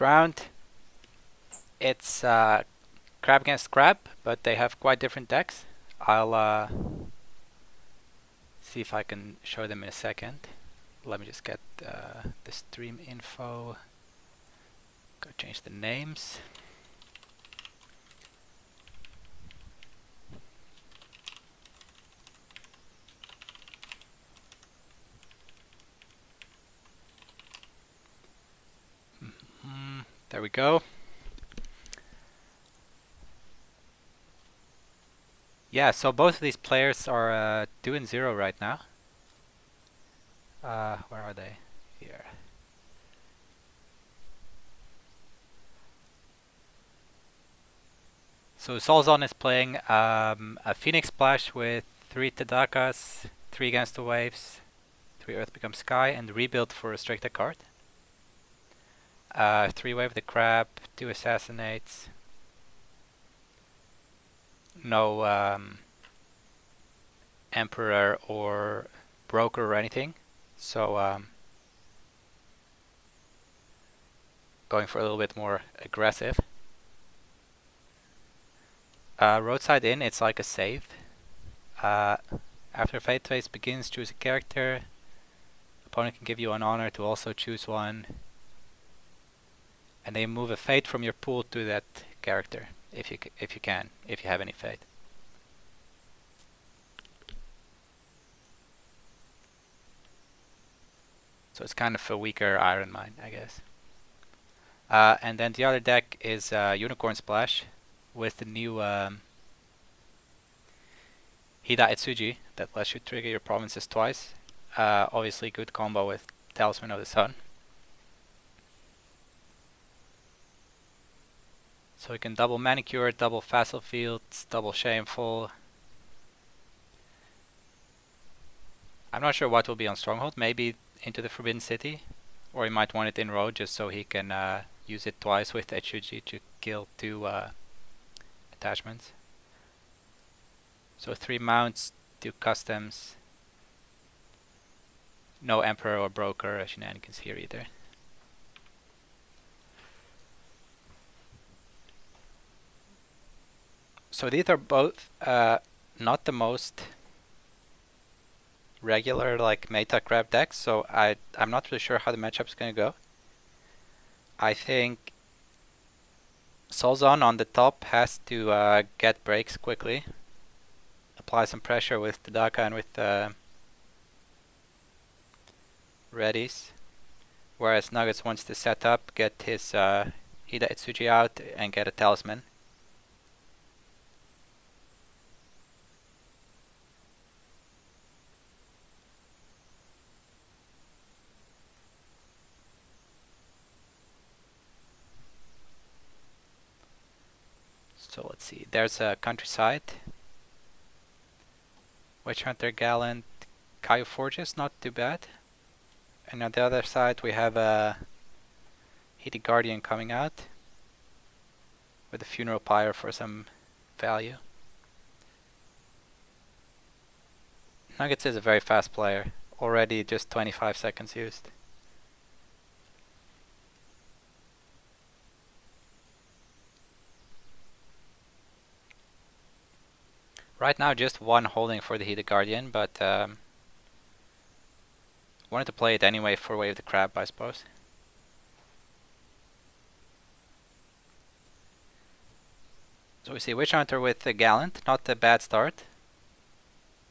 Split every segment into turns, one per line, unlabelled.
round, it's crab against crab, but they have quite different decks. I'll see if I can show them in a second. Let me just get the stream info. Go change the names. There we go. Yeah, so both of these players are 2-0 right now. Where are they? Here. So Solzon is playing a Phoenix Splash with 3 Tadakas, 3 Against the Waves, 3 Earth Becomes Sky, and Rebuild for restricted card. 3 Wave the Crab, 2 Assassinates. No Emperor or Broker or anything. So going for a little bit more aggressive. Roadside Inn, it's like a save. After Fate phase begins, choose a character. Opponent can give you an honor to also choose one. And then move a Fate from your pool to that character, if you can, if you have any Fate. So it's kind of a weaker Iron Mine, I guess. And then the other deck is Unicorn Splash with the new Hida Etsuji that lets you trigger your provinces twice. Obviously good combo with Talisman of the Sun. So you can double Manicure, double Facile Fields, double Shameful. I'm not sure what will be on Stronghold, maybe into the Forbidden City. Or he might want it in road just so he can use it twice with Etsuji to kill 2 attachments. So 3 mounts, 2 customs. No Emperor or Broker shenanigans here either. So these are both not the most regular like meta crab decks, so I'm not really sure how the matchup is going to go. I think Solzon on the top has to get breaks quickly, apply some pressure with Tadaka and with Readies, whereas Nuggetz wants to set up, get his Hida Etsuji out and get a Talisman. So let's see, there's a Countryside, Witch Hunter, Gallant, Kaio Forges, not too bad. And on the other side we have a Heated Guardian coming out with a Funeral Pyre for some value. Nuggetz is a very fast player, already just 25 seconds used. Right now just 1 holding for the Heated Guardian, but wanted to play it anyway for Wave the Crab, I suppose. So we see Witch Hunter with the Gallant, not a bad start.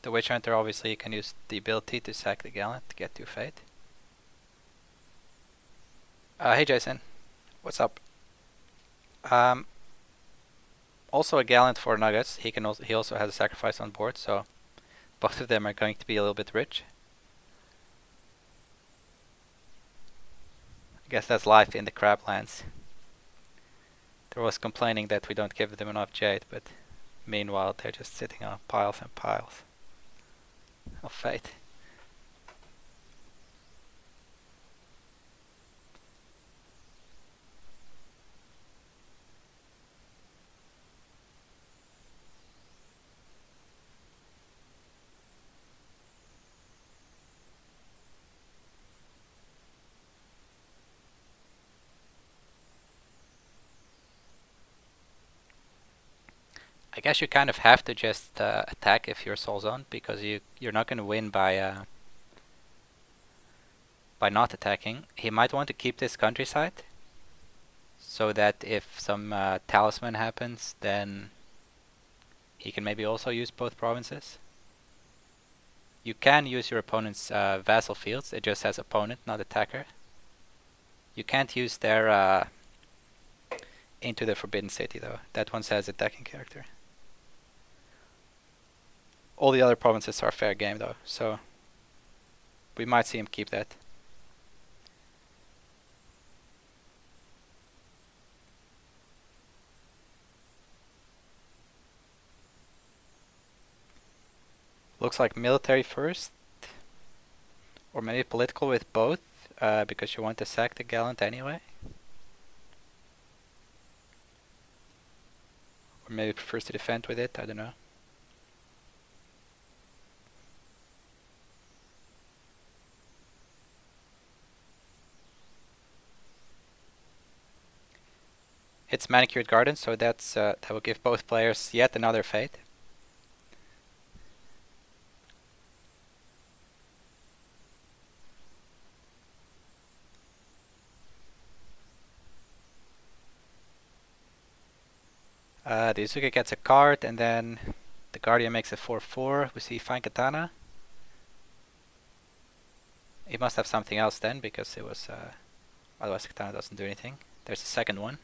The Witch Hunter obviously can use the ability to sack the Gallant to get to Fate. Hey Jason, what's up? Also a Gallant for Nuggetz. He also has a sacrifice on board, so both of them are going to be a little bit rich. I guess that's life in the Crablands. There was complaining that we don't give them enough jade, but meanwhile they're just sitting on piles and piles of Fate. guess you kind of have to just attack if you're Solzon, because you're not going to win by not attacking. He might want to keep this countryside, so that if some talisman happens, then he can maybe also use both provinces. You can use your opponent's vassal fields. It just says opponent, not attacker. You can't use their into the Forbidden City though. That one says attacking character. All the other provinces are fair game though, so we might see him keep that. Looks like military first, or maybe political with both, because you want to sack the gallant anyway. Or maybe prefers to defend with it, I don't know. It's Manicured Garden, so that will give both players yet another fate. The Izuka gets a card, and then the Guardian makes a 4/4. We see Fine Katana. He must have something else then, because it was otherwise Katana doesn't do anything. There's a second one.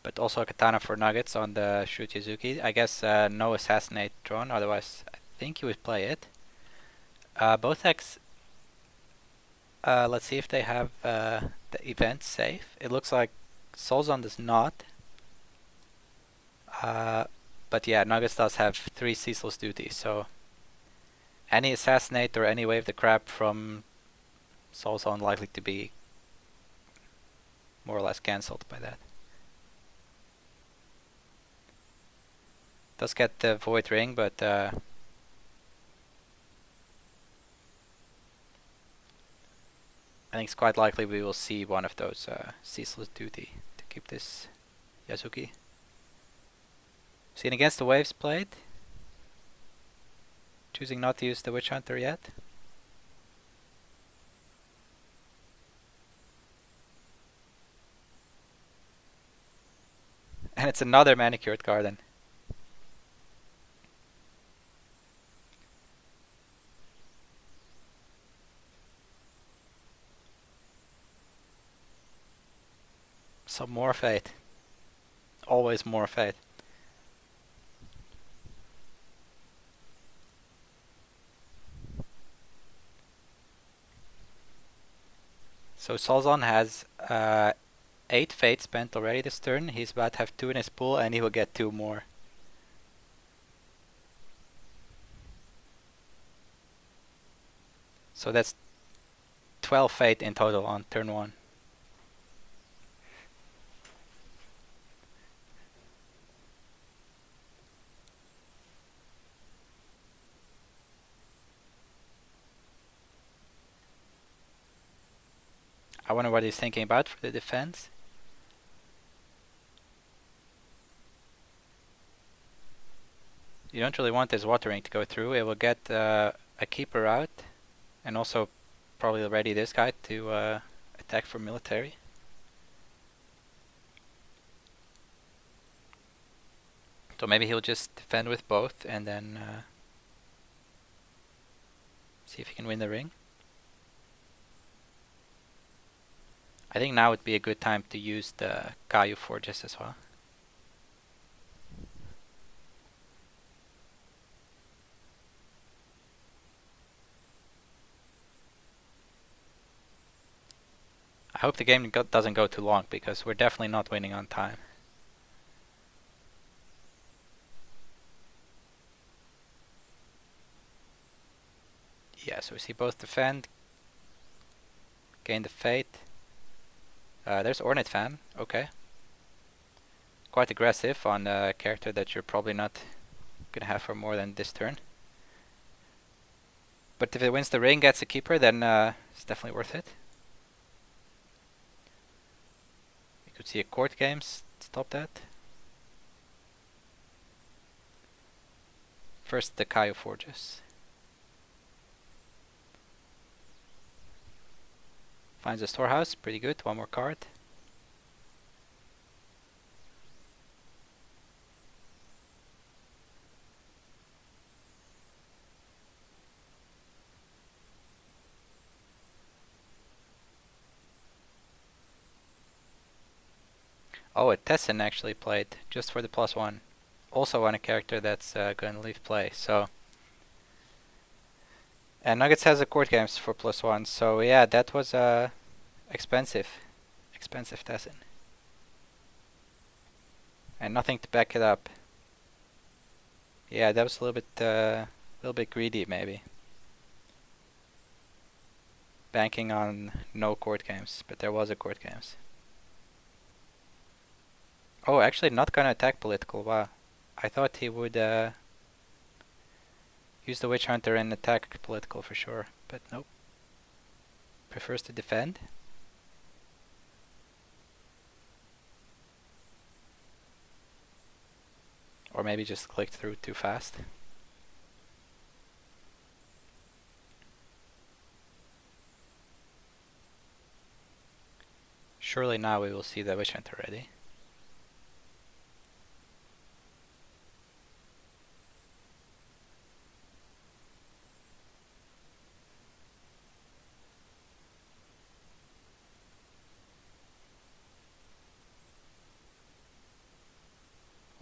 But also a Katana for Nuggetz on the Shutizuki. I guess no Assassinate drawn, otherwise I think he would play it. Both decks, let's see if they have the event safe. It looks like Solzon does not. But yeah, Nuggetz does have 3 ceaseless duties, so any Assassinate or any Wave the Crab from Solzon likely to be more or less cancelled by that. Does get the Void Ring, but I think it's quite likely we will see one of those ceaseless duty to keep this Yasuki. Seen against the waves played. Choosing not to use the Witch Hunter yet. And it's another Manicured Garden. Some more fate. Always more fate. So Solzon has 8 fate spent already this turn. He's about to have 2 in his pool, and he will get 2 more. So that's 12 fate in total on turn 1. I wonder what he's thinking about for the defense. You don't really want this watering to go through. It will get a keeper out, and also probably ready this guy to attack for military. So maybe he'll just defend with both and then see if he can win the ring. I think now would be a good time to use the Kaiju Forges as well. I hope the game doesn't go too long, because we're definitely not winning on time. Yeah, so we see both defend, gain the fate. There's Ornate Fan, okay. quite aggressive on a character that you're probably not gonna have for more than this turn. But if it wins the ring, gets a keeper, then it's definitely worth it. You could see a court games stop that. First the Kaio Forges. Finds a storehouse, pretty good, one more card. Oh, a Tessin actually played, just for the +1. Also on a character that's going to leave play, so... And Nuggetz has a court games for +1, so yeah, that was expensive. Expensive Tessin. And nothing to back it up. Yeah, that was a little bit greedy maybe. Banking on no court games, but there was a court games. Oh, actually not gonna attack political, wow. I thought he would use the Witch Hunter and attack political for sure, but nope. Prefers to defend. Or maybe just clicked through too fast. Surely now we will see the Witch Hunter ready.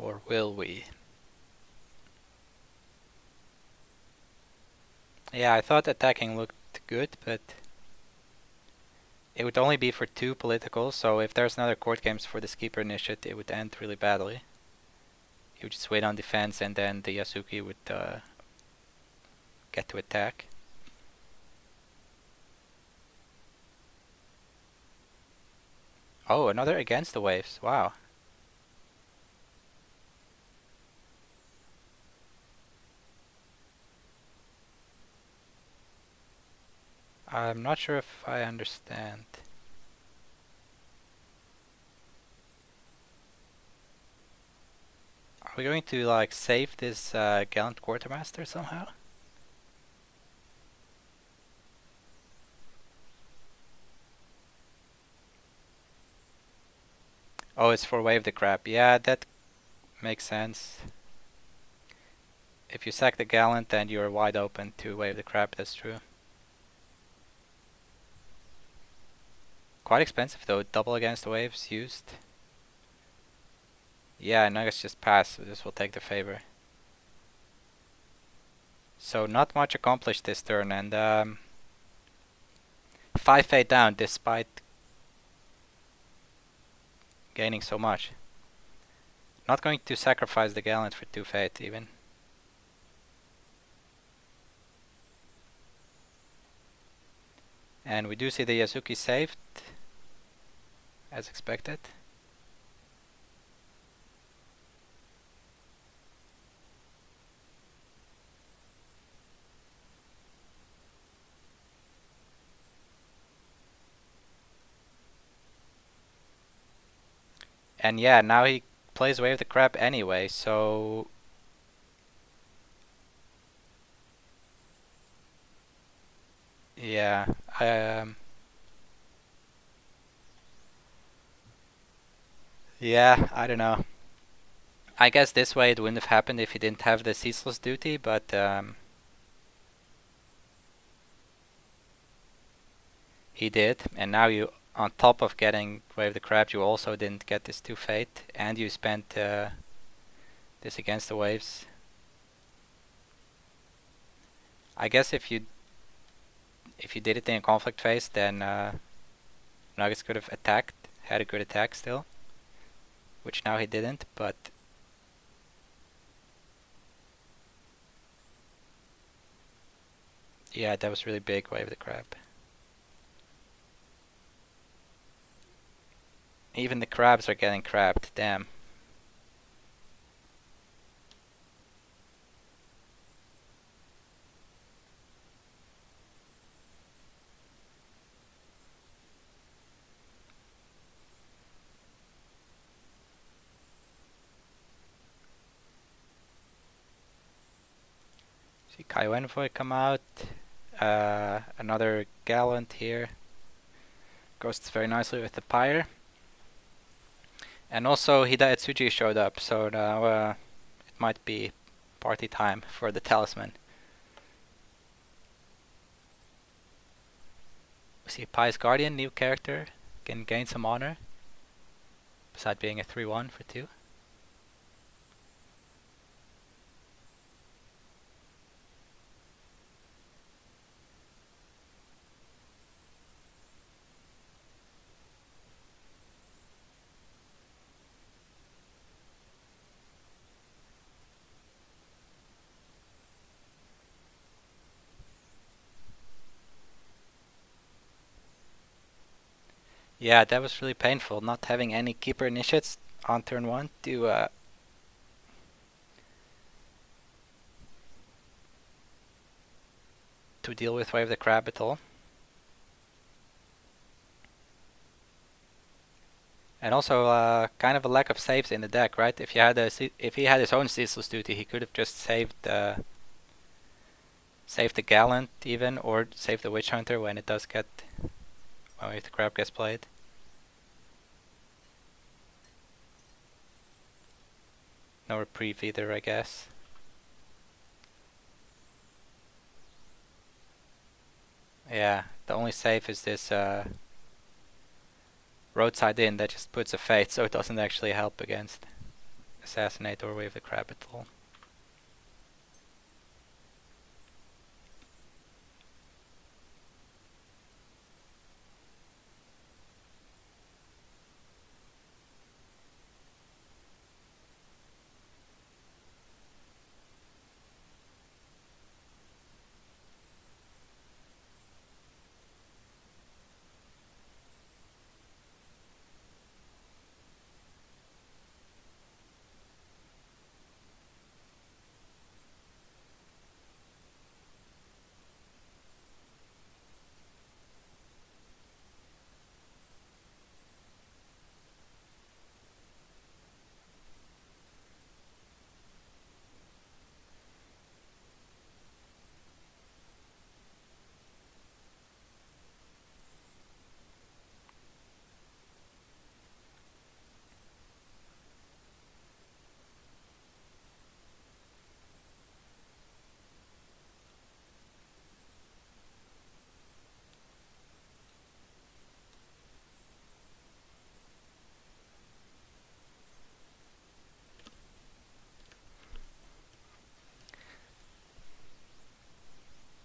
Or will we? Yeah, I thought attacking looked good, but it would only be for 2 politicals, so if there's another court games for this keeper initiative, it would end really badly. He would just wait on defense and then the Yasuki would get to attack. Oh, another against the waves, wow. I'm not sure if I understand. Are we going to like save this gallant quartermaster somehow? Oh, it's for wave the crab. Yeah, that makes sense. If you sack the gallant, then you're wide open to wave the crab, that's true. Quite expensive though, double against the waves used. Yeah, Nuggets just pass, so this will take the favor. So not much accomplished this turn, and 5 fade down despite gaining so much. Not going to sacrifice the gallant for 2 fate even. And we do see the Yasuki saved, as expected. And yeah, now he plays Wave the Crab anyway, so... Yeah, yeah, I don't know. I guess this way it wouldn't have happened if he didn't have the ceaseless duty, but he did, and now you, on top of getting Wave the Crab, you also didn't get this 2 fate, and you spent this against the waves. I guess if you did it in a conflict phase, then Nuggets could have attacked, had a good attack still, which now he didn't, but yeah, that was really big, Wave the Crab. Even the crabs are getting crabbed, damn. See Kai Envoy come out. Another Gallant here. Goes very nicely with the Pyre. And also Hida Etsuji showed up, so now it might be party time for the Talisman. We see Pious Guardian, new character, can gain some honor, besides being a 3-1 for 2. Yeah, that was really painful, not having any keeper initiates on turn 1 to deal with Wave the Crab at all. And also kind of a lack of saves in the deck, right? If he had his own ceaseless duty, he could have just saved the Gallant even, or save the Witch Hunter when it does get if the Crab gets played. No reprieve either, I guess. Yeah, the only save is this Roadside Inn that just puts a Fate, so it doesn't actually help against Assassinate or Wave the Crab at all.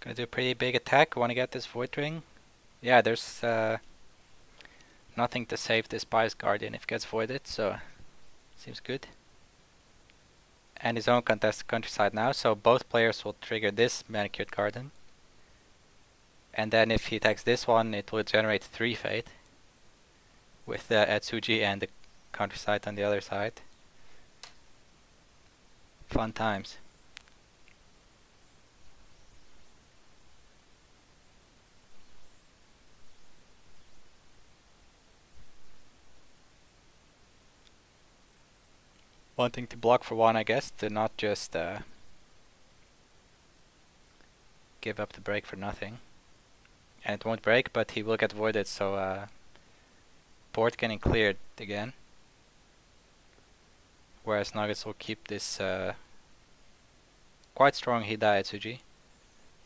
Gonna do a pretty big attack. Want to get this Void Ring. Yeah, there's nothing to save this Pious Guardian if it gets voided, so seems good. And his own contested countryside now, so both players will trigger this Manicured Garden. And then if he attacks this one, it will generate 3 Fate with the Etsuji and the countryside on the other side. Fun times. Wanting to block for 1, I guess, to not just give up the break for nothing. And it won't break, but he will get voided, so board getting cleared again. Whereas Nuggetz will keep this quite strong Hida Etsuji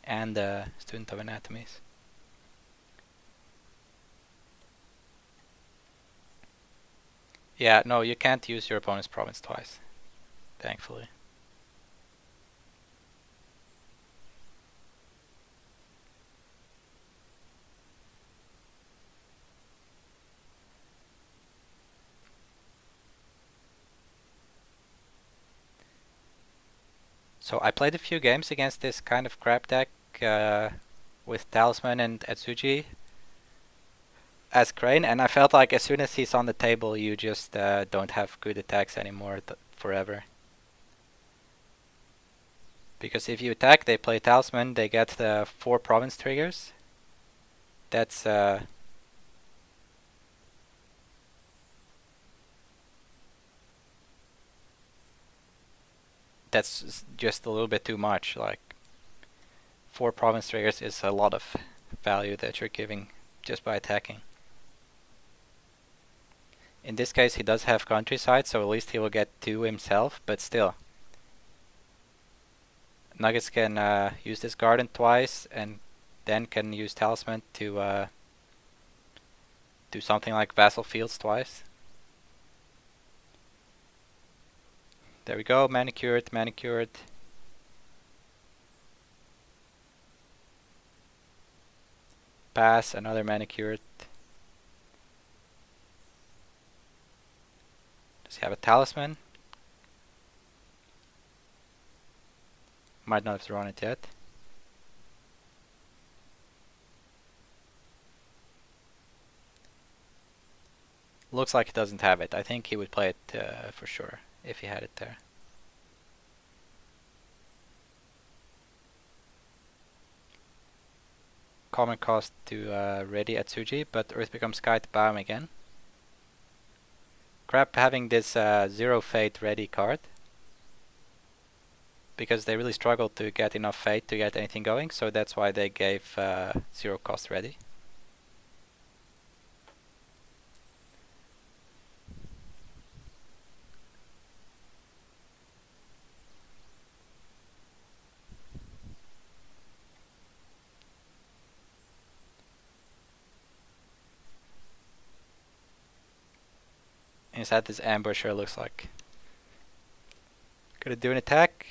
and Student of Anatomies. Yeah, no, you can't use your opponent's province twice, thankfully. So I played a few games against this kind of crap deck with Talisman and Etsuji as Crane, and I felt like as soon as he's on the table, you just don't have good attacks anymore forever. Because if you attack, they play Talisman, they get the 4 province triggers. That's just a little bit too much. Like, 4 province triggers is a lot of value that you're giving just by attacking. In this case he does have countryside, so at least he will get 2 himself, but still. Nuggetz can use this garden twice and then can use talisman to do something like vassal fields twice. There we go, manicured, manicured. Pass, another manicured. Does he have a talisman? Might not have drawn it yet. Looks like he doesn't have it. I think he would play it for sure if he had it there. Common cost to ready Atsuji, but Earth becomes Sky to bow him again. Crap having this 0 fate ready card, because they really struggled to get enough fate to get anything going, so that's why they gave 0 cost ready. Inside this ambusher looks like. Gonna do an attack.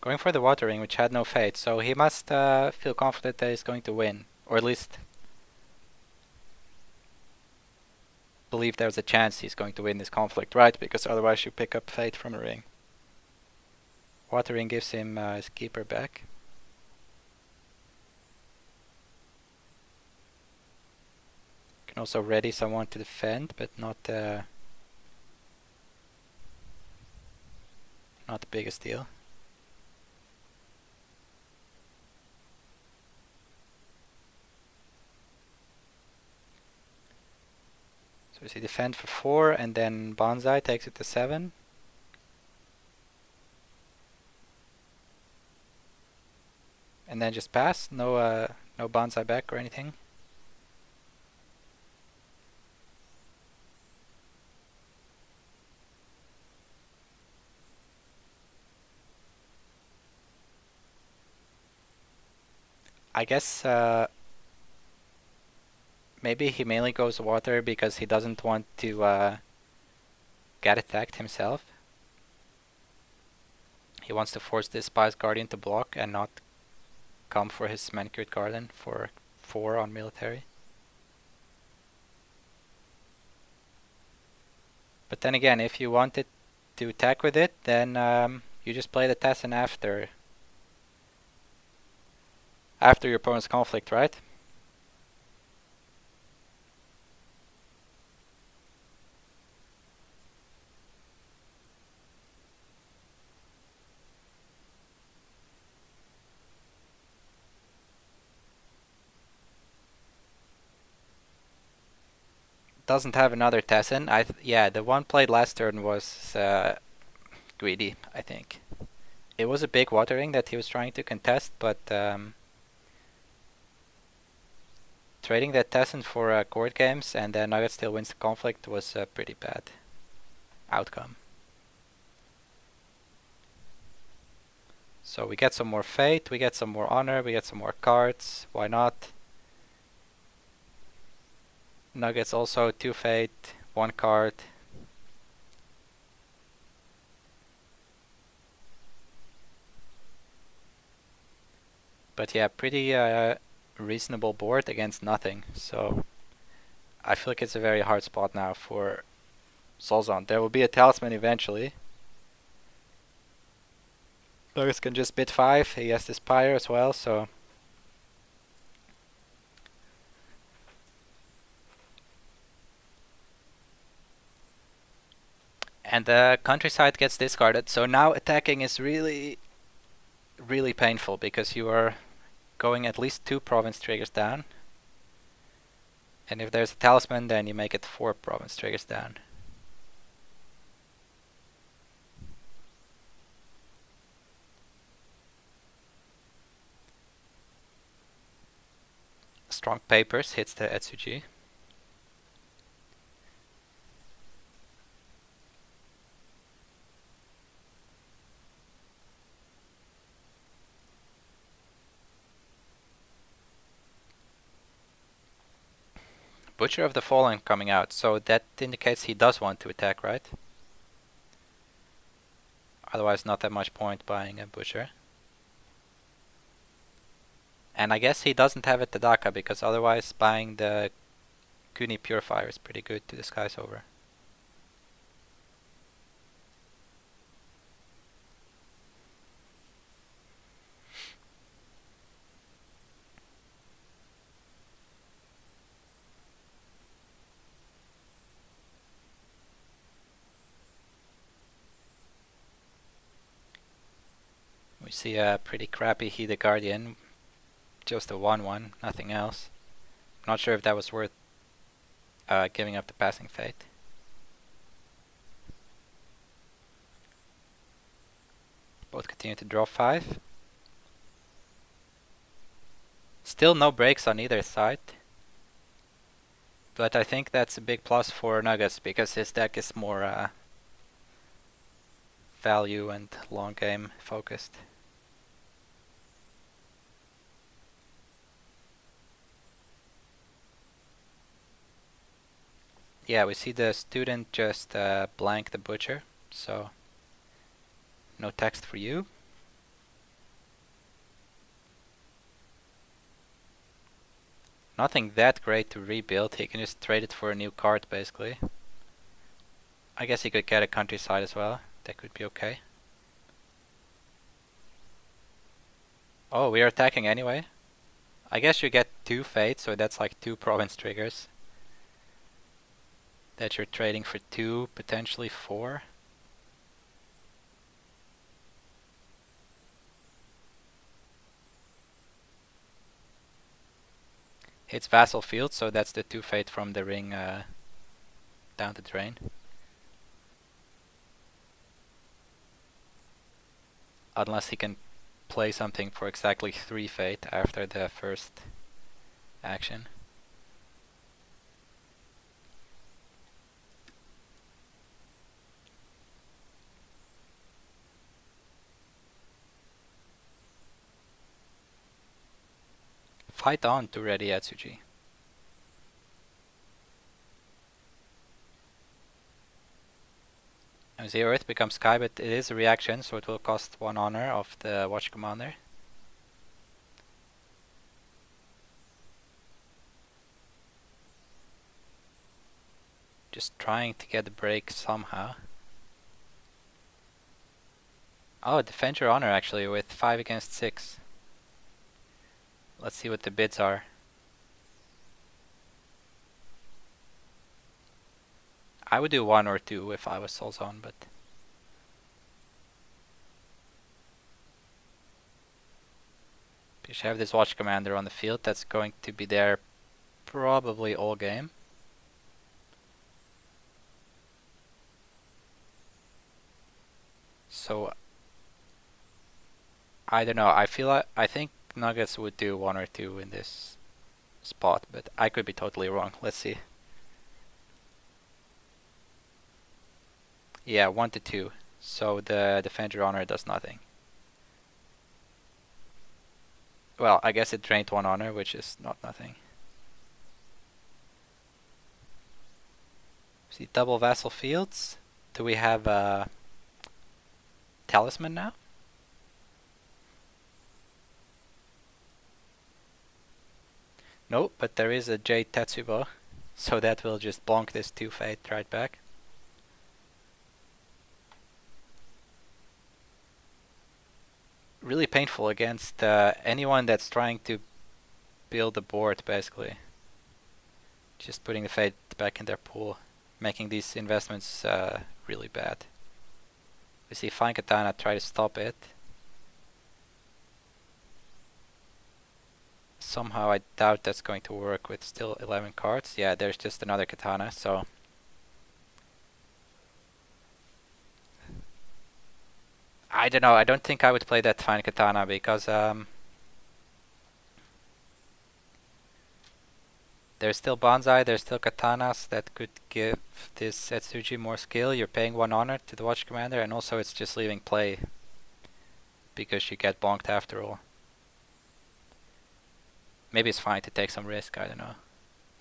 Going for the water ring, which had no fate, so he must feel confident that he's going to win, or at least believe there's a chance he's going to win this conflict, right? Because otherwise you pick up fate from a ring. Water ring gives him his keeper back. Can also ready someone to defend, but not the biggest deal. So he defend for 4 and then Bonsai takes it to 7. And then just pass, no Bonsai back or anything. I guess maybe he mainly goes water because he doesn't want to get attacked himself. He wants to force this Spice Guardian to block and not come for his Manicured Garden for 4 on military. But then again, if you wanted to attack with it, then you just play the Tessin after your opponent's conflict, right? Doesn't have another Tessin. Yeah, the one played last turn was greedy, I think. It was a big watering that he was trying to contest, but trading that Tessin for court games and then Nuggetz still wins the conflict was a pretty bad outcome. So we get some more fate, we get some more honor, we get some more cards. Why not? Nuggetz also 2 fate, 1 card. But yeah, pretty reasonable board against nothing. So I feel like it's a very hard spot now for Solzon. There will be a talisman eventually. Nuggetz can just bid 5. He has this Pyre as well, so And the countryside gets discarded, so now attacking is really, really painful because you are going at least 2 province triggers down. And if there's a talisman, then you make it 4 province triggers down. Strong Papers hits the Etsuji. Butcher of the Fallen coming out, so that indicates he does want to attack, right? Otherwise not that much point buying a Butcher. And I guess he doesn't have a Tadaka, because otherwise buying the Kuni Purifier is pretty good to disguise over. We see a pretty crappy Heated Guardian, just a 1-1, nothing else. Not sure if that was worth giving up the Passing Fate. Both continue to draw 5. Still no breaks on either side. But I think that's a big plus for Nuggetz, because his deck is more value and long game focused. Yeah, we see the student just blank the Butcher, so no text for you. Nothing that great to rebuild, he can just trade it for a new card basically. I guess he could get a countryside as well, that could be okay. Oh, we are attacking anyway. I guess you get 2 fates, so that's like 2 province triggers. That you're trading for 2, potentially 4. Hits Vassal Field, so that's the 2 fate from the ring down the drain. Unless he can play something for exactly 3 fate after the first action. Fight on to ready Etsuji. And 0 Earth becomes Sky, but it is a reaction, so it will cost 1 honor of the Watch Commander. Just trying to get the break somehow. Oh, Defend Your Honor actually with 5 against 6. Let's see what the bids are. I would do 1 or 2 if I was Solzon, but you should have this Watch Commander on the field that's going to be there probably all game. So I don't know. I think Nuggetz would do 1 or 2 in this spot, but I could be totally wrong. Let's see. Yeah, 1 to 2. So the Defend Your Honor does nothing. Well, I guess it drained 1 honor, which is not nothing. See, double Vassal Fields. Do we have a Talisman now? Nope, but there is a Jade Tetsubo, so that will just bonk this 2 fate right back. Really painful against anyone that's trying to build a board, basically. Just putting the fate back in their pool. making these investments really bad. We see Fine Katana try to stop it. Somehow I doubt that's going to work with still 11 cards. Yeah, there's just another Katana, so... I don't know, I don't think I would play that Fine Katana because there's still Bonsai, there's still Katanas that could give this Setsuji more skill. You're paying 1 honor to the Watch Commander, and also it's just leaving play because you get bonked after all. Maybe it's fine to take some risk, I don't know.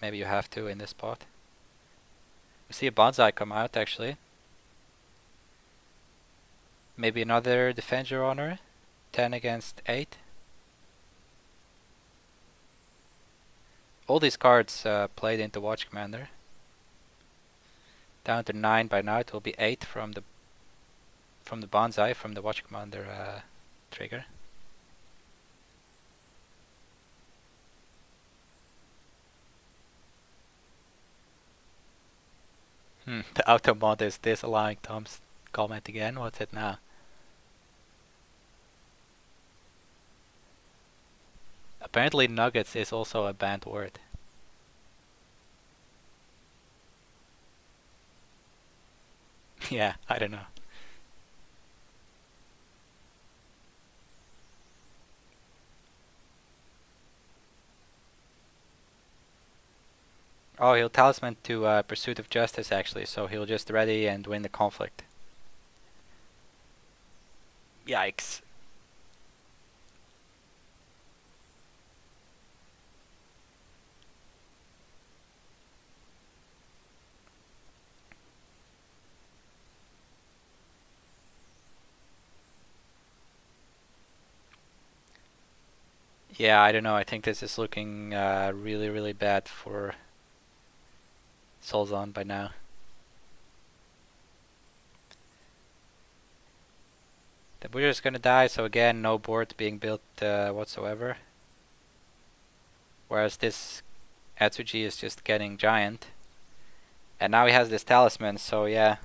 Maybe you have to in this spot. We see a Bonsai come out actually. Maybe another Defend Your Honor. 10 against 8. All these cards played into Watch Commander. Down to 9 by now. It will be 8 from the Bonsai, from the Watch Commander trigger. The auto mod is disallowing Tom's comment again. What's it now? Apparently Nuggetz is also a banned word. Yeah, I don't know. Oh, he'll talisman to Pursuit of Justice actually, so he'll just ready and win the conflict. Yikes. Yeah, I don't know. I think this is looking really, really bad for Solzon by now. The Butcher is gonna die, so again, no board being built whatsoever. Whereas this Atsuji is just getting giant. And now he has this talisman, so yeah.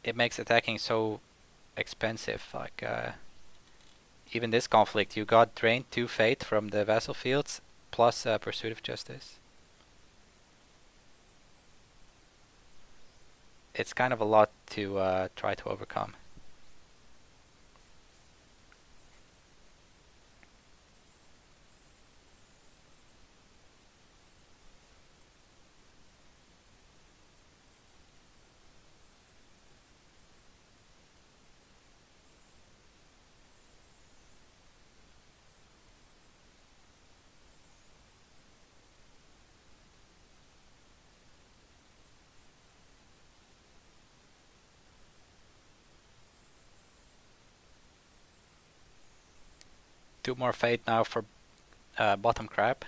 It makes attacking so expensive. Like, even this conflict, you got drained 2 Fate from the Vassal Fields, plus Pursuit of Justice. It's kind of a lot to try to overcome. Two more Fate now for bottom crab.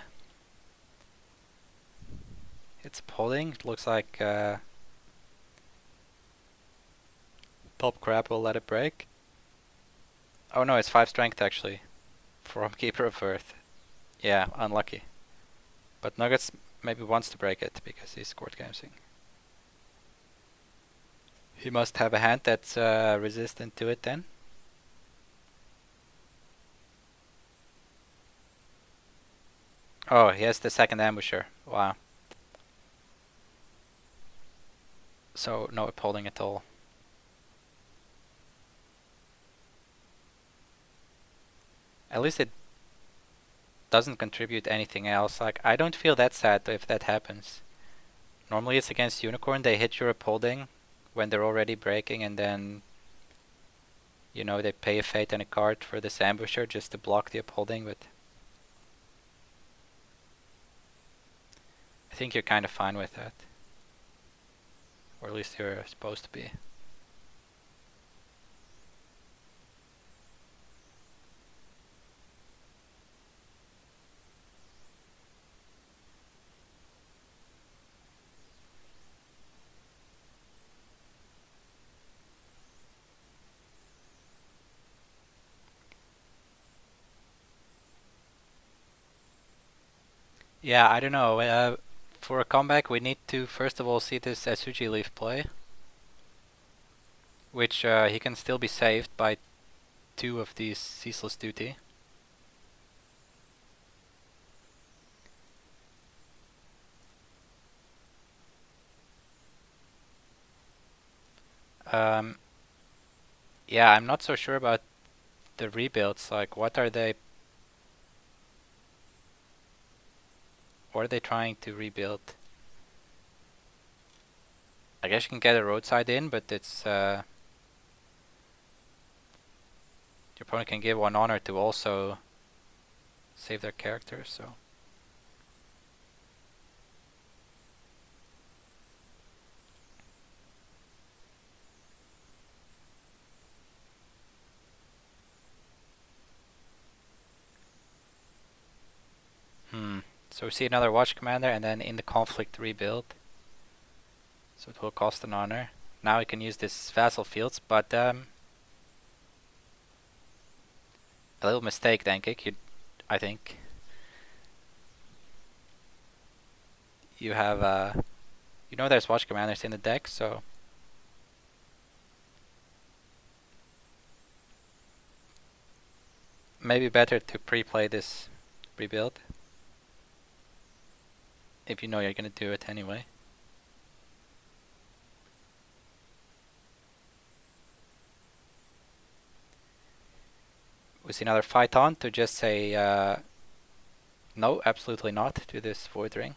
It's pulling. It looks like top crab will let it break. Oh no, it's 5 strength actually. From Keeper of Earth. Yeah, unlucky. But Nuggetz maybe wants to break it because he's court gaming. He must have a hand that's resistant to it then. Oh, he has the second ambusher. Wow. So no upholding at all. At least it doesn't contribute anything else. Like, I don't feel that sad if that happens. Normally it's against Unicorn, they hit your upholding when they're already breaking, and then, you know, they pay a Fate and a card for this ambusher just to block the upholding, but I think you're kind of fine with that. Or at least you're supposed to be. Yeah, I don't know. For a comeback, we need to first of all see this Asuji Leaf play, which he can still be saved by two of these Ceaseless Duty. Um, yeah, I'm not so sure about the rebuilds. Like, what are they? What are they trying to rebuild? I guess you can get a roadside in, but it's your opponent can give one honor to also save their character. So so we see another Watch Commander, and then in the conflict rebuild. So it will cost an honor. Now we can use this Vassal Fields, but a little mistake, Denkik. I think you have there's Watch Commanders in the deck, so maybe better to pre-play this rebuild if you know you're gonna do it anyway. We see another fight on to just say no, absolutely not to this Void Ring.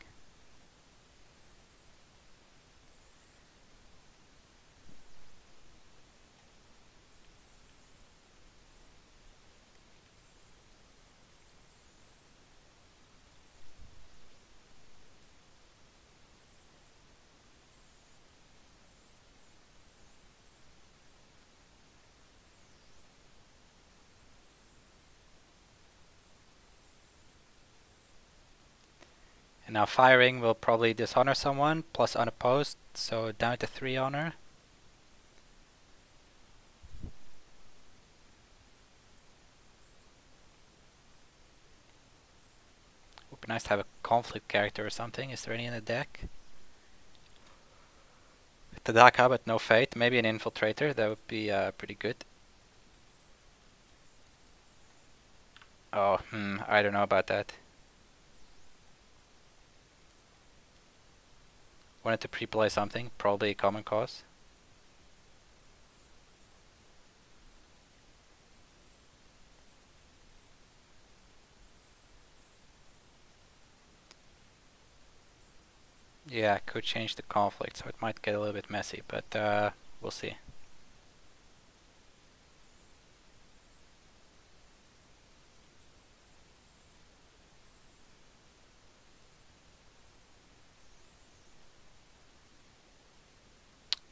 And now firing will probably dishonor someone, plus unopposed, so down to 3 honor. Would be nice to have a conflict character or something. Is there any in the deck? Tadaka, but no fate. Maybe an infiltrator, that would be pretty good. Oh, I don't know about that. Wanted to pre-play something, probably Common Cause. Yeah, could change the conflict, so it might get a little bit messy, but we'll see.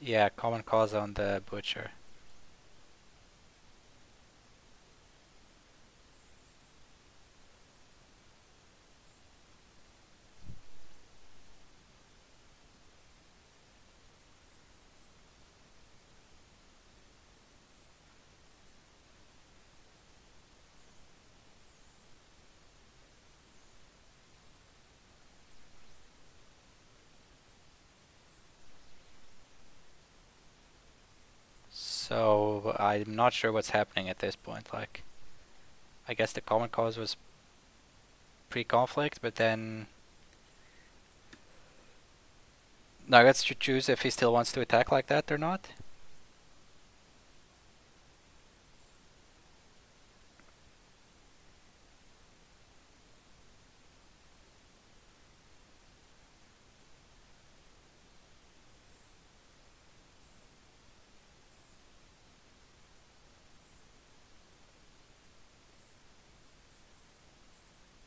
Yeah, Common Cause on the Butcher. So I'm not sure what's happening at this point. Like, I guess the Common Cause was pre-conflict, but then Nuggetz should choose if he still wants to attack like that or not.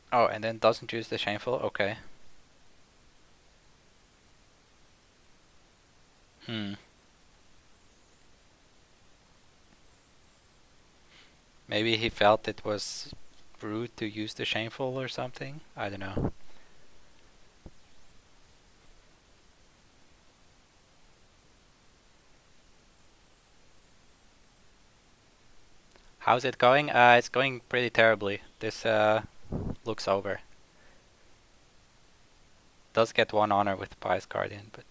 Oh, and then doesn't choose the Shameful. Okay. Maybe he felt it was rude to use the Shameful or something. I don't know. How's it going? It's going pretty terribly. This looks over. does get 1 honor with the Pious Guardian, but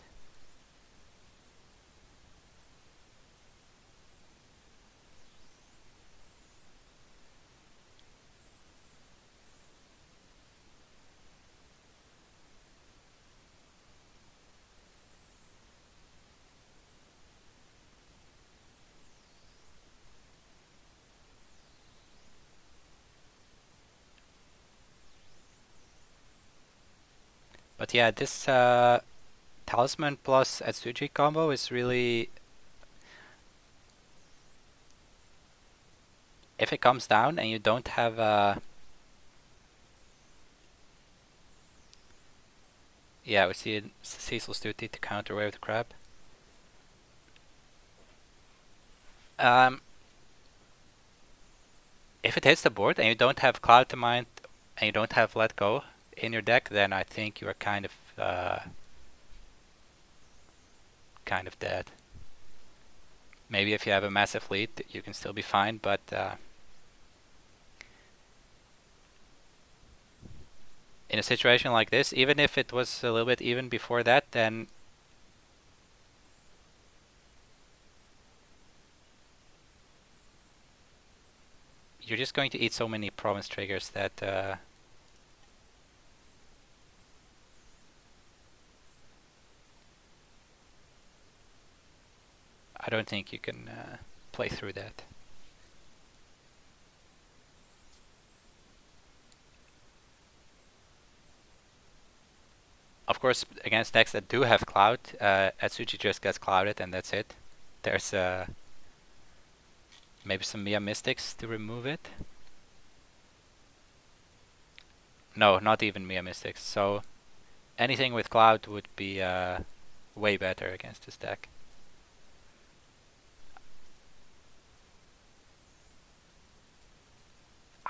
yeah, this Talisman plus Atsuji combo is really, if it comes down and you don't have yeah, we see Cecil's duty to counter Wave the Crab. If it hits the board and you don't have Cloud to Mind and you don't have Let Go in your deck, then I think you are kind of dead. Maybe if you have a massive lead, you can still be fine, but in a situation like this, even if it was a little bit even before that, then you're just going to eat so many province triggers that I don't think you can play through that. Of course, against decks that do have Cloud, Atsuji just gets clouded and that's it. There's maybe some Mia Mystics to remove it. No, not even Mia Mystics. So anything with Cloud would be way better against this deck.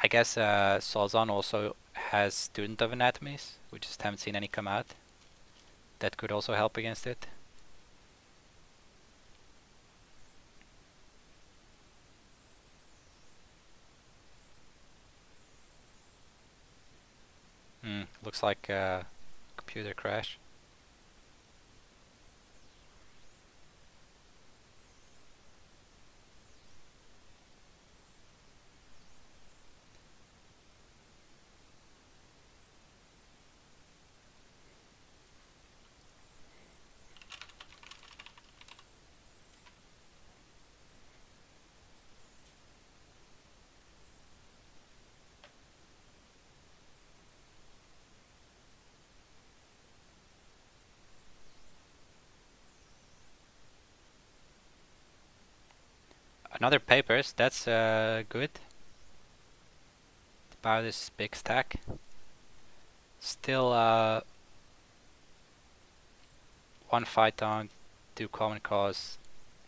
I guess Solzon also has Student of Anatomies. We just haven't seen any come out. That could also help against it. Looks like a computer crash. Another papers, that's good. About this big stack. Still 1 fight on, 2 common cause,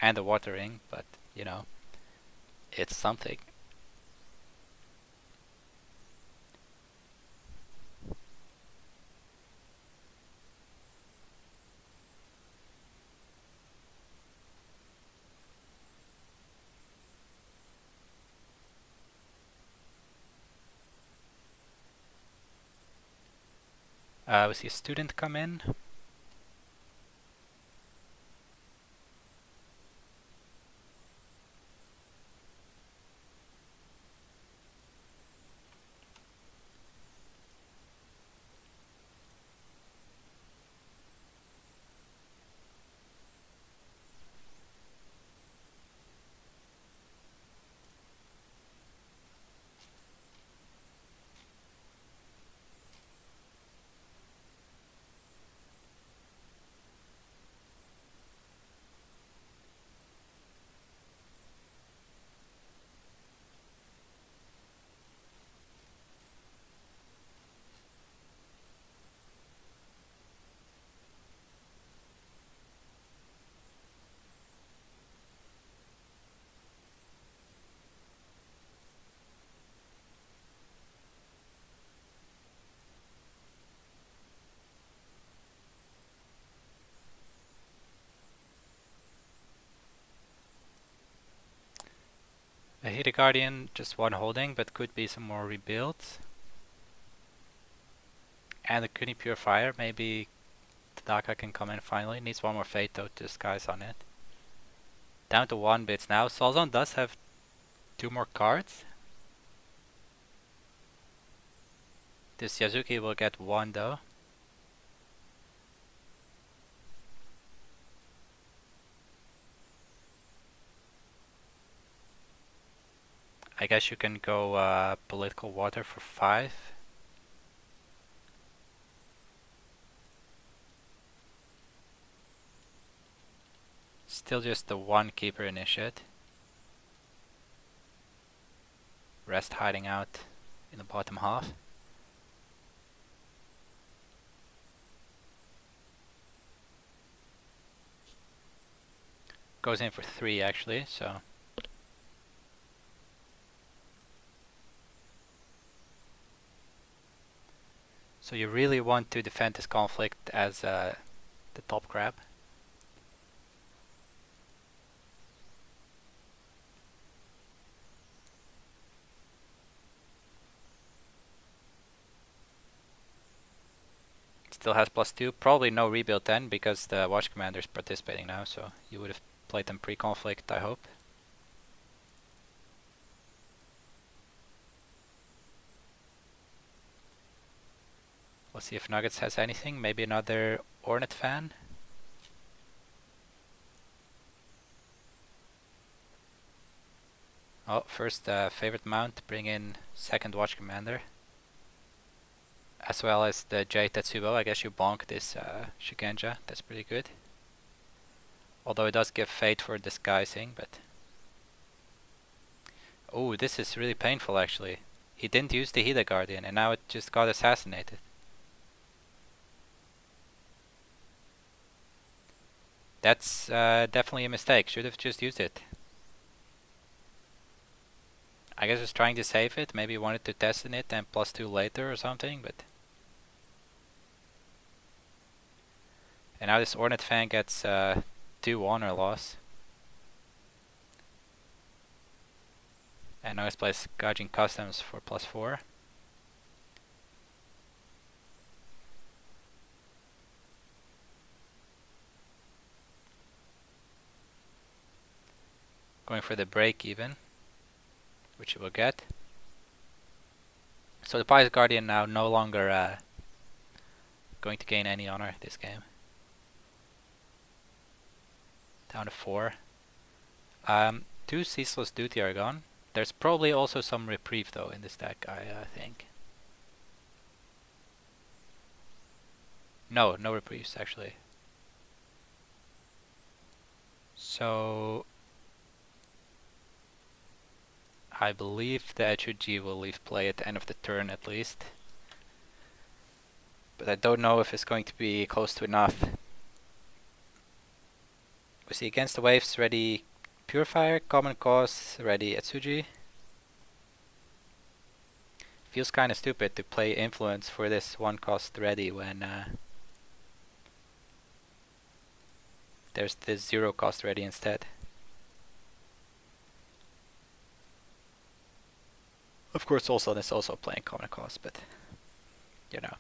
and a water ring, but you know, it's something. We see a student come in. A Hidden Guardian, just 1 holding, but could be some more rebuilds. And a Kuni Purifier, maybe Tadaka can come in finally. Needs one more Fate though to disguise on it. Down to 1 bits now. Solzon does have 2 more cards. This Yasuki will get 1 though. I guess you can go political water for 5. Still just the 1 keeper initiate. Rest hiding out in the bottom half. Goes in for 3 actually, so. So you really want to defend this conflict as the top grab. Still has +2, probably no rebuild then because the watch commander is participating now, so you would have played them pre-conflict, I hope. We'll see if Nuggetz has anything, maybe another Ornate fan. Oh, first favorite mount, bring in second watch commander. As well as the J Tetsubo. I guess you bonk this Shugenja, that's pretty good. Although it does give Fate for disguising, but... Oh, this is really painful actually. He didn't use the Hida Guardian and now it just got assassinated. That's definitely a mistake, should have just used it. I guess was trying to save it, maybe wanted to test in it and +2 later or something, but... And now this Ornate fan gets 2 honor loss. And now he's plays Gaijin Customs for +4. Going for the break even, which he will get. So the Pious Guardian now no longer going to gain any honor this game. Down to 4. 2 Ceaseless Duty are gone. There's probably also some Reprieve though in this deck, I think. No Reprieves actually. So... I believe the HOG will leave play at the end of the turn at least. But I don't know if it's going to be close to enough. We see Against the Waves ready Purifier, Common Cause ready Etsuji. Feels kinda stupid to play Influence for this 1 cost ready when there's this 0 cost ready instead. Of course Solzon is also playing Common Cause, but you know.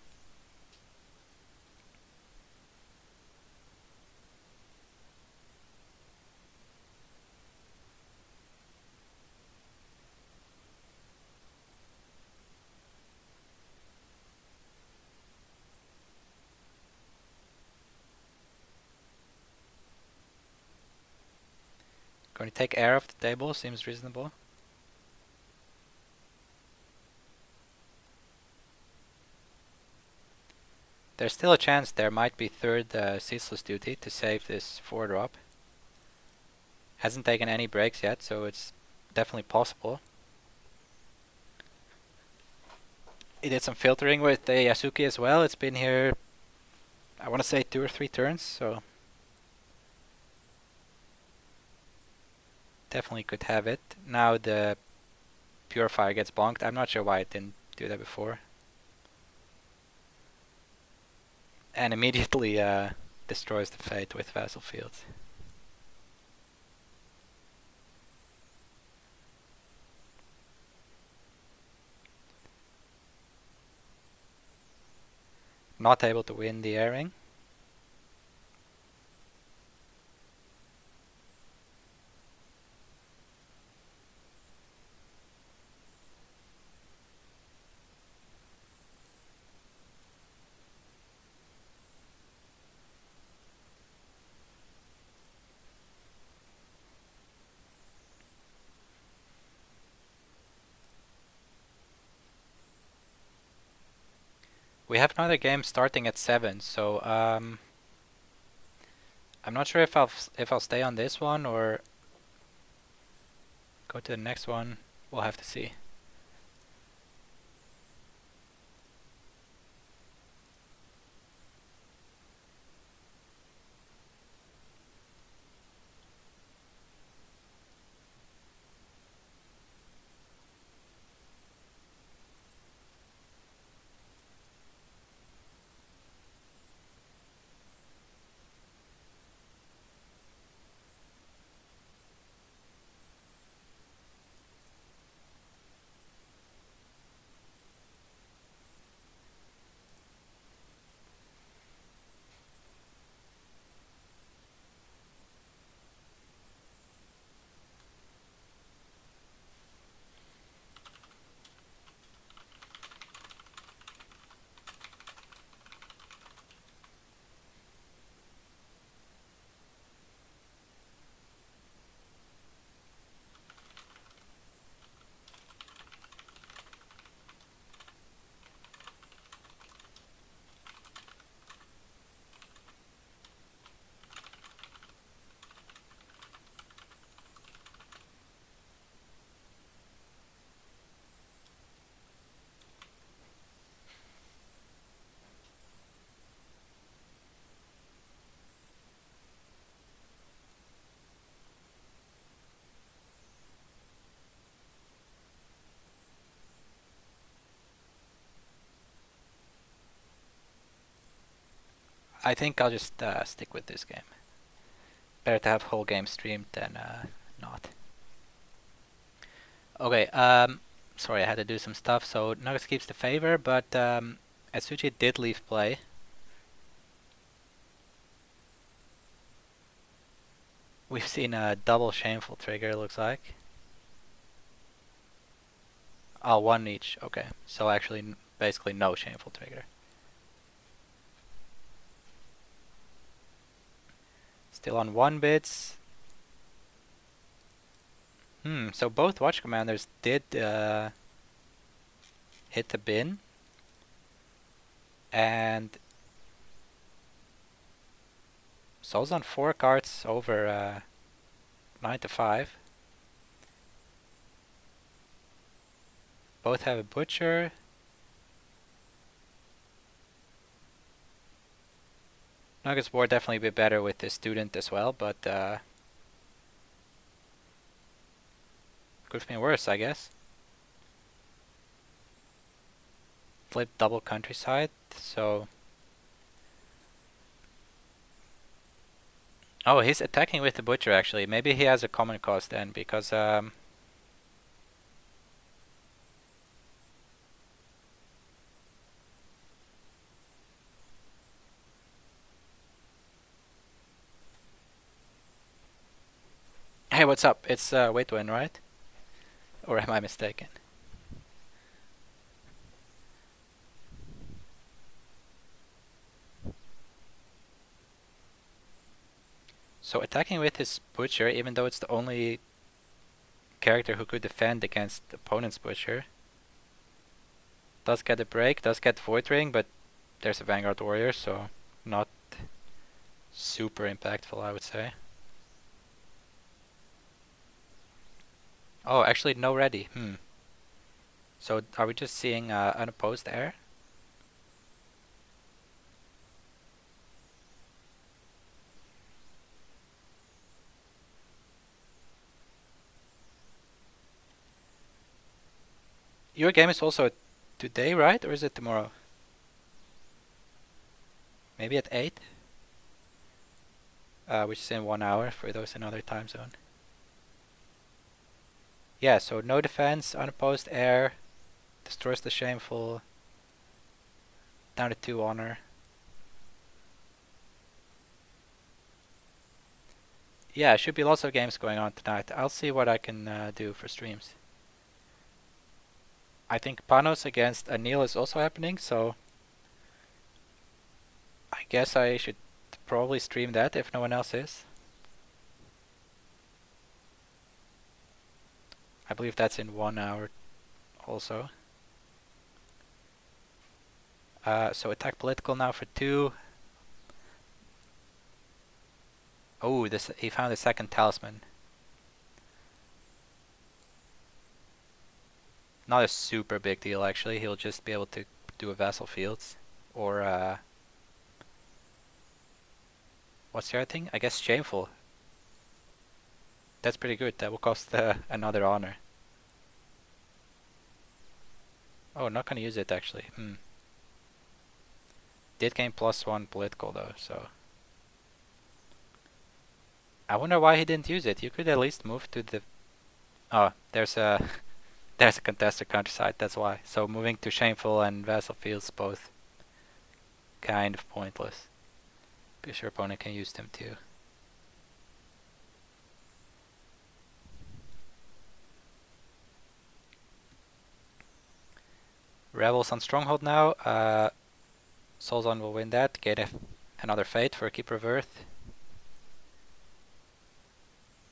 Going to take air off the table, seems reasonable. There's still a chance there might be third Ceaseless Duty to save this 4-drop. Hasn't taken any breaks yet, so it's definitely possible. He did some filtering with the Yasuki as well. It's been here, I want to say 2 or 3 turns, so definitely could have it. Now the Purifier gets bonked. I'm not sure why it didn't do that before. And immediately destroys the Fate with Vassal Fields. Not able to win the airing. We have another game starting at 7, so I'm not sure if I'll stay on this one or go to the next one. We'll have to see. I think I'll just stick with this game. Better to have whole game streamed than not. Okay, sorry, I had to do some stuff. So Nuggetz keeps the favor, but Atsuchi did leave play. We've seen a double shameful trigger, looks like. Oh, one each. Okay, so actually basically no shameful trigger. Still on 1 bits. So both watch commanders did hit the bin. And Solzon 4 cards over 9 to 5. Both have a butcher. Nuggetz board definitely be better with the student as well, but could have been worse, I guess. Flip double countryside, so... Oh, he's attacking with the butcher actually. Maybe he has a common cost then, because hey, what's up? It's wait to win, right? Or am I mistaken? So attacking with his butcher, even though it's the only character who could defend against the opponent's butcher, does get a break, does get Void Ring, but there's a Vanguard Warrior, so not super impactful, I would say. Oh, actually no ready. So are we just seeing unopposed air? Your game is also today, right? Or is it tomorrow? Maybe at 8? Which is in 1 hour for those in other time zone. Yeah, so no defense, unopposed air, destroys the shameful, down to 2 honor. Yeah, should be lots of games going on tonight. I'll see what I can do for streams. I think Panos against Anil is also happening, so I guess I should probably stream that if no one else is. I believe that's in 1 hour also. So attack political now for 2. Oh, this he found a second talisman. Not a super big deal actually. He'll just be able to do a vassal fields or what's the other thing? I guess shameful. That's pretty good. That will cost another honor. Oh, not gonna use it actually. Did gain +1 political though, so I wonder why he didn't use it. You could at least move to the. Oh, there's a there's a contested counterside. That's why. So moving to shameful and vassal fields both kind of pointless because your opponent can use them too. Rebels on stronghold now. Solzon will win that. Get another fate for a keeper of earth.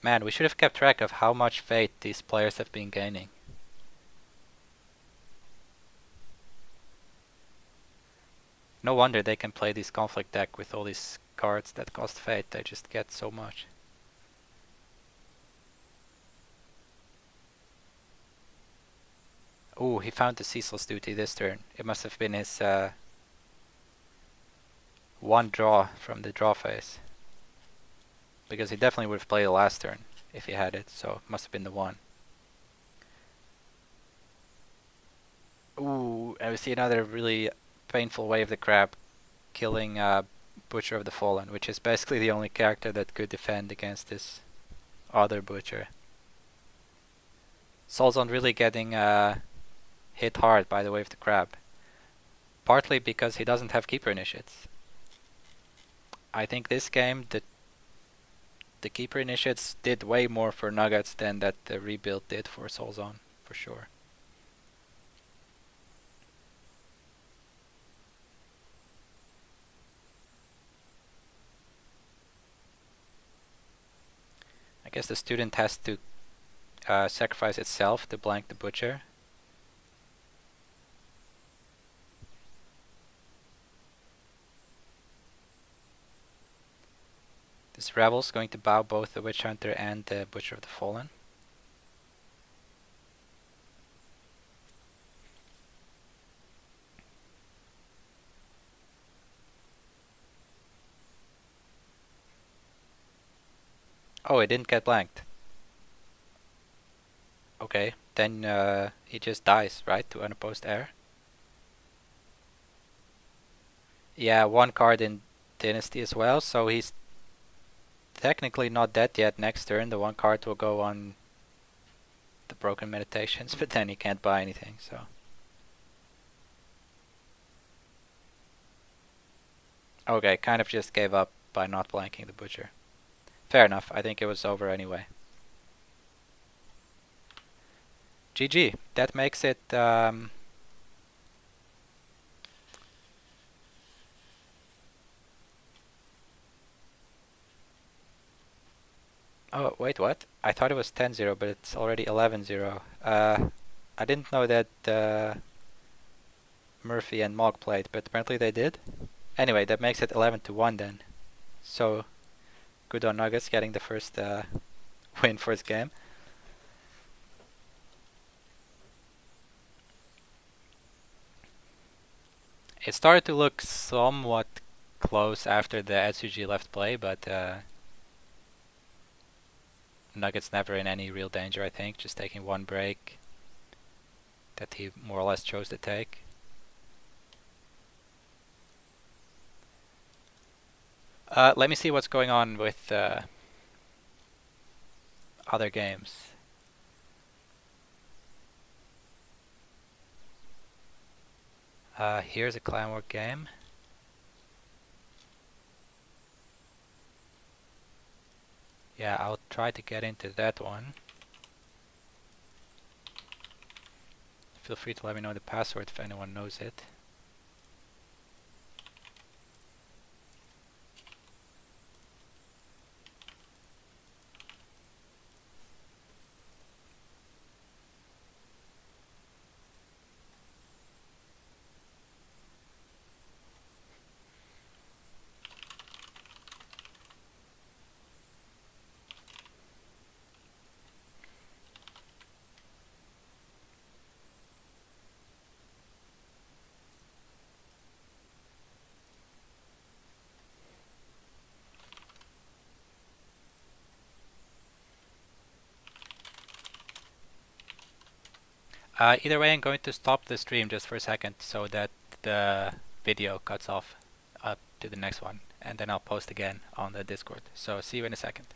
Man, we should have kept track of how much fate these players have been gaining. No wonder they can play this conflict deck with all these cards that cost fate. They just get so much. Oh, he found the ceaseless duty this turn. It must have been his one draw from the draw phase. Because he definitely would have played the last turn if he had it, so it must have been the one. Ooh, and we see another really painful way of the crab killing Butcher of the Fallen, which is basically the only character that could defend against this other Butcher. Solzon really getting hit hard by the way of the crab. Partly because he doesn't have keeper initiates. I think this game the keeper initiates did way more for Nuggetz than that the rebuild did for Solzon, for sure. I guess the student has to sacrifice itself to blank the Butcher. This Rebel's going to bow both the Witch Hunter and the Butcher of the Fallen. Oh, it didn't get blanked. Okay, then he just dies, right, to unopposed heir? Yeah, one card in Dynasty as well, so he's technically not dead yet. Next turn the one card will go on the Broken Meditations, but then he can't buy anything, so. Okay, kind of just gave up by not blanking the Butcher. Fair enough, I think it was over anyway. GG, that makes it oh, wait, what? I thought it was 10-0, but it's already 11-0. I didn't know that Murphy and Mog played, but apparently they did. Anyway, that makes it 11-1 then. So, good on Nuggetz getting the first win for his game. It started to look somewhat close after the SUG left play, but Nuggetz never in any real danger, I think. Just taking one break that he more or less chose to take. Let me see what's going on with other games. Here's a clan war game. Yeah, I'll try to get into that one. Feel free to let me know the password if anyone knows it. Either way, I'm going to stop the stream just for a second so that the video cuts off up to the next one, and then I'll post again on the Discord. So see you in a second.